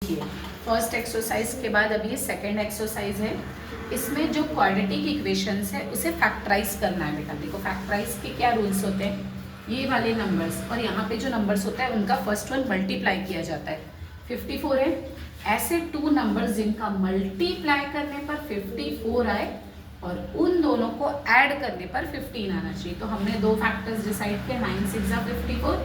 देखिए first exercise के बाद अभी ये सेकेंड एक्सरसाइज है। इसमें जो क्वाड्रेटिक इक्वेशंस है उसे फैक्टराइज करना है बेटा। देखो फैक्टराइज के क्या रूल्स होते हैं, ये वाले नंबर्स और यहाँ पे जो नंबर्स होता है उनका फर्स्ट वन मल्टीप्लाई किया जाता है। 54 है, ऐसे टू नंबर्स जिनका मल्टीप्लाई करने पर 54 आए और उन दोनों को ऐड करने पर 15 आना चाहिए। तो हमने दो फैक्टर्स डिसाइड किए, 9 6 54,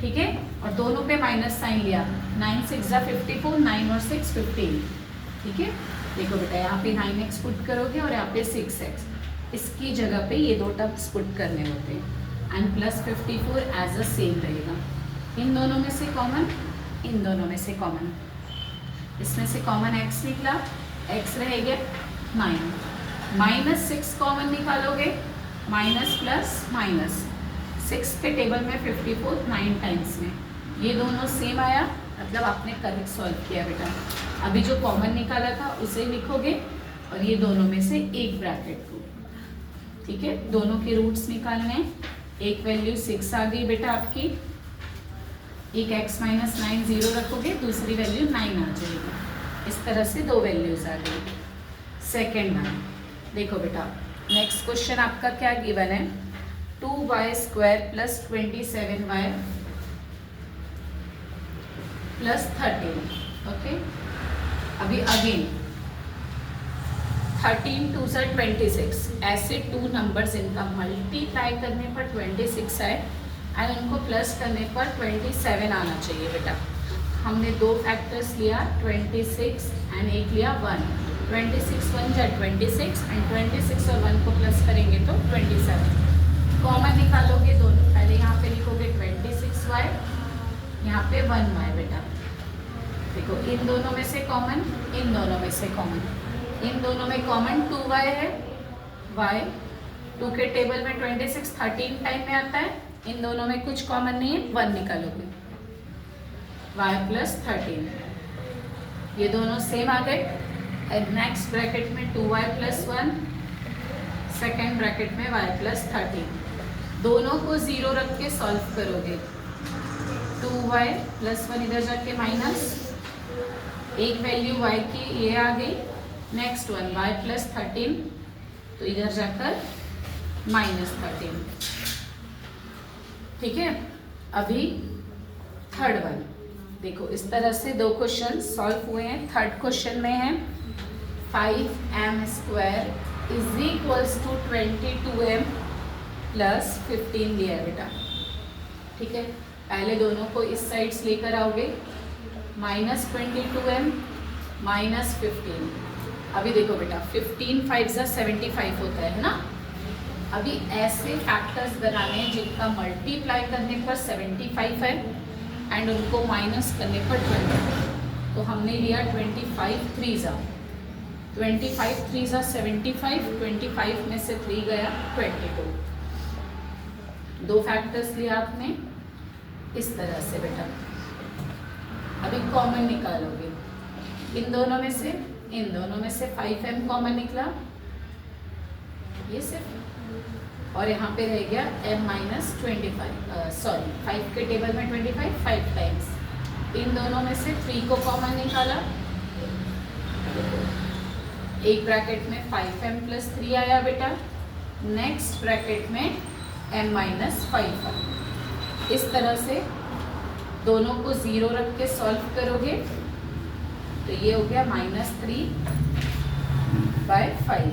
ठीक है, और दोनों पे माइनस साइन लिया। 9 6 54, 9 और 6 15, ठीक है। देखो बेटा यहाँ पे 9x पुट करोगे और यहाँ पे 6x, इसकी जगह पे ये दो टर्म्स पुट करने होते हैं and plus 54 as a same रहेगा। इन दोनों में से कॉमन, इन दोनों में से कॉमन, इसमें से कॉमन x निकला, x रहेगा 9, माइनस 6 कॉमन निकालोगे, माइनस प्लस माइनस, 6 के टेबल में 54 9 टाइम्स में, ये दोनों सेम आया, मतलब आपने करेक्ट सॉल्व किया बेटा। अभी जो कॉमन निकाला था उसे लिखोगे और ये दोनों में से एक ब्रैकेट को, ठीक है। दोनों के रूट्स निकालने, एक वैल्यू 6 आ गई बेटा आपकी, एक x माइनस 9 0 रखोगे, दूसरी वैल्यू 9 आ जाएगी। इस तरह से दो वैल्यूज आ गई। सेकेंड वन देखो बेटा, नेक्स्ट क्वेश्चन आपका क्या गिवन है, 2y² plus 27y plus 13, okay. अभी अगेन 13 2 से 26, ऐसे टू नंबर्स इनका मल्टीप्लाई करने पर 26 आए एंड उनको प्लस करने पर 27 आना चाहिए बेटा। हमने दो फैक्टर्स लिया, 26 एंड एक लिया 1, 26 1 जा 26 एंड 26 और 1 को प्लस करेंगे तो 27। कॉमन निकालोगे दोनों, पहले यहाँ पे लिखोगे 26y, यहाँ पे 1y बेटा। देखो इन दोनों में से कॉमन, इन दोनों में से कॉमन, इन दोनों में कॉमन 2y है, y 2 के टेबल में 26 13 टाइम में आता है, इन दोनों में कुछ कॉमन नहीं है, 1 निकालोगे, y प्लस 13, ये दोनों सेम आ गए। नेक्स्ट ब्रैकेट में 2y प्लस 1, सेकेंड ब्रैकेट में y प्लस 13, दोनों को 0 रख के सॉल्व करोगे। 2y प्लस 1 इधर जाके माइनस, एक वैल्यू y की ये आ गई, नेक्स्ट वन y प्लस 13, तो इधर जाकर माइनस 13, ठीक है। अभी थर्ड वन देखो, इस तरह से दो क्वेश्चन सॉल्व हुए हैं। थर्ड क्वेश्चन में है 5m² is equals to 22m plus 15 दिया है बेटा, ठीक है। पहले दोनों को इस साइड से लेकर आओगे, माइनस 22m माइनस 15। अभी देखो बेटा 15 5 जा 75 होता है ना। अभी ऐसे फैक्टर्स बनाने हैं जिनका मल्टीप्लाई करने पर 75 है एंड उनको माइनस करने पर 20। तो हमने लिया 25 3 जा 25 3 जा 75, 25 में से 3 गया 22। दो फैक्टर्स लिया आपने इस तरह से बेटा। अभी कॉमन निकालोगे, इन दोनों में से, इन दोनों में से 5m कॉमन निकला, ये सिर्फ, और यहाँ पे रह गया m माइनस 25, सॉरी 5 के टेबल में 25 5 टाइम्स। इन दोनों में से 3 को कॉमन निकाला, एक ब्रैकेट में 5m प्लस 3 आया बेटा, नेक्स्ट ब्रैकेट में m माइनस 5 आया। इस तरह से दोनों को 0 रख के सॉल्व करोगे तो ये हो गया -3/5,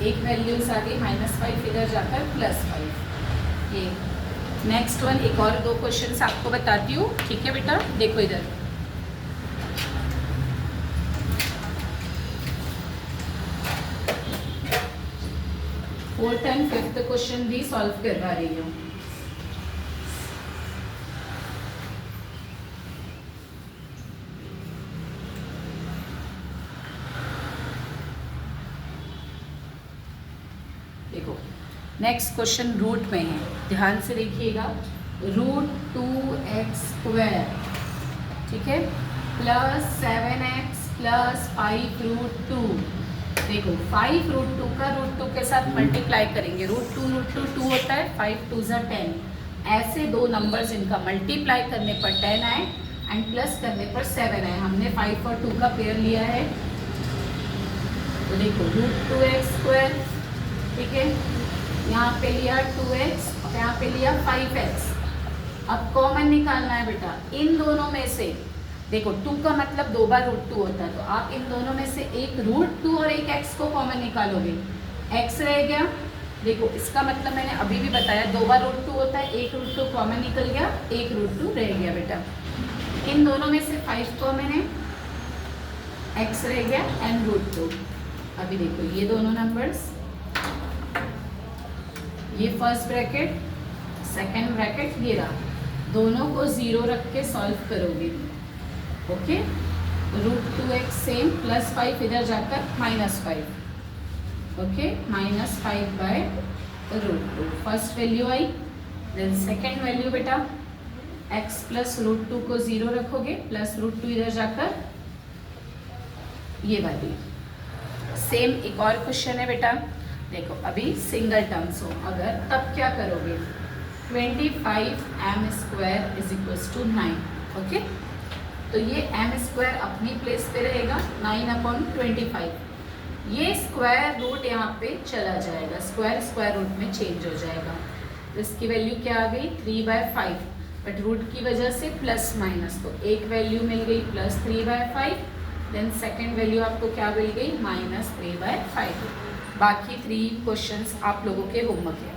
एक वैल्यूज आ गई -5, इधर जाकर +5। ये नेक्स्ट वन, एक और दो क्वेश्चंस आपको बताती हूँ, ठीक है बेटा। देखो इधर 4th एंड 5th क्वेश्चन भी सॉल्व करवा रही हूँ। देखो नेक्स्ट क्वेश्चन रूट में है, ध्यान से देखिएगा। √2x², ठीक है, प्लस 7x प्लस 5√2। देखो 5√2 का √2 के साथ मल्टीप्लाई करेंगे, √2 2 होता है, 5 2 जा 10, ऐसे दो नंबर्स इनका मल्टीप्लाई करने पर 10 आए एंड प्लस करने पर 7 आए। हमने 5 और 2 का पेयर लिया है, तो देखो √2x², ठीक है, यहाँ पे लिया 2x और यहाँ पे लिया 5x। अब कॉमन निकालना है बेटा इन दोनों में से। देखो 2 का मतलब 2 बार √2 होता है, तो आप इन दोनों में से एक √2 और एक x को कॉमन निकालोगे, x रह गया। देखो इसका मतलब मैंने अभी भी बताया 2 बार √2 होता है, एक √2 कॉमन निकल गया, एक √2 रह गया बेटा। इन दोनों में से 5 कॉमन है, x रह गया एंड √2। अभी देखो ये दोनों नंबर्स, ये फर्स्ट ब्रैकेट सेकेंड ब्रैकेट ये रहा, दोनों को 0 रख के सॉल्व करोगे। ओके, √2x सेम, +5 इधर जाकर -5, ओके, -5/√2 फर्स्ट वैल्यू आई। देन सेकेंड वैल्यू बेटा x + √2 को 0 रखोगे, +√2 इधर जाकर ये वाली। सेम एक और क्वेश्चन है बेटा, देखो अभी सिंगल टर्म्स हो अगर, तब क्या करोगे, 25m² = 9। ओके, तो ये m² अपनी प्लेस पे रहेगा, 9/25। ये स्क्वायर रूट यहाँ पे चला जाएगा, स्क्वायर रूट में चेंज हो जाएगा। तो इसकी वैल्यू क्या आ गई, 3/5, बट रूट की वजह से प्लस माइनस, तो एक वैल्यू मिल गई +3/5। देन सेकेंड वैल्यू आपको क्या मिल गई, -3/5। बाकी 3 क्वेश्चंस आप लोगों के होमवर्क है।